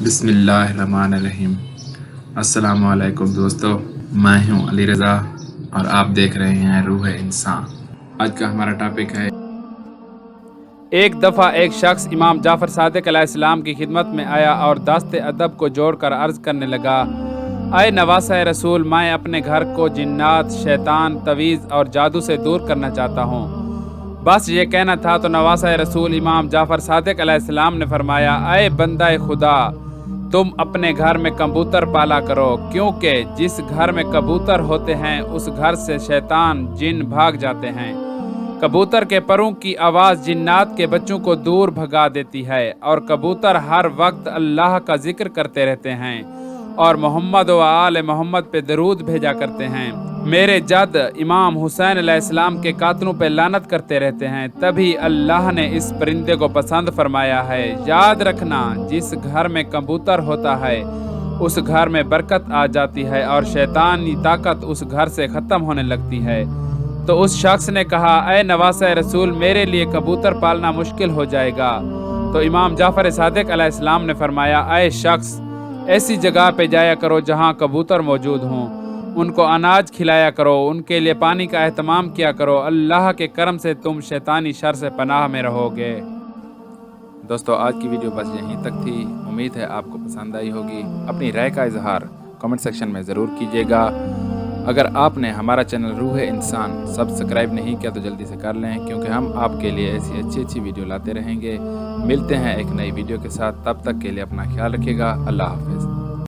بسم اللہ الرحمن الرحیم۔ السلام علیکم دوستو، میں ہوں علی رضا اور آپ دیکھ رہے ہیں روح انسان۔ آج کا ہمارا ٹاپک ہے ایک دفعہ ایک شخص امام جعفر صادق علیہ السلام کی خدمت میں آیا اور دست ادب کو جوڑ کر عرض کرنے لگا، اے نواسہ رسول، میں اپنے گھر کو جنات، شیطان، تویز اور جادو سے دور کرنا چاہتا ہوں۔ بس یہ کہنا تھا تو نواسہ رسول امام جعفر صادق علیہ السلام نے فرمایا، اے بندہ خدا، تم اپنے گھر میں کبوتر پالا کرو، کیونکہ جس گھر میں کبوتر ہوتے ہیں اس گھر سے شیطان، جن بھاگ جاتے ہیں۔ کبوتر کے پروں کی آواز جنات کے بچوں کو دور بھگا دیتی ہے، اور کبوتر ہر وقت اللہ کا ذکر کرتے رہتے ہیں اور محمد و آل محمد پہ درود بھیجا کرتے ہیں۔ میرے جد امام حسین علیہ السلام کے قاتلوں پہ لعنت کرتے رہتے ہیں، تبھی اللہ نے اس پرندے کو پسند فرمایا ہے۔ یاد رکھنا، جس گھر میں کبوتر ہوتا ہے اس گھر میں برکت آ جاتی ہے اور شیطانی طاقت اس گھر سے ختم ہونے لگتی ہے۔ تو اس شخص نے کہا، اے نواسہ رسول، میرے لیے کبوتر پالنا مشکل ہو جائے گا۔ تو امام جعفر صادق علیہ السلام نے فرمایا، اے شخص، ایسی جگہ پہ جایا کرو جہاں کبوتر موجود ہوں، ان کو اناج کھلایا کرو، ان کے لیے پانی کا اہتمام کیا کرو، اللہ کے کرم سے تم شیطانی شر سے پناہ میں رہو گے۔ دوستو، آج کی ویڈیو بس یہیں تک تھی۔ امید ہے آپ کو پسند آئی ہوگی۔ اپنی رائے کا اظہار کمنٹ سیکشن میں ضرور کیجیے گا۔ اگر آپ نے ہمارا چینل روح انسان سبسکرائب نہیں کیا تو جلدی سے کر لیں، کیونکہ ہم آپ کے لیے ایسی اچھی ویڈیو لاتے رہیں گے۔ ملتے ہیں ایک نئی ویڈیو کے ساتھ، تب تک کے لیے اپنا خیال رکھیے گا۔ اللہ حافظ۔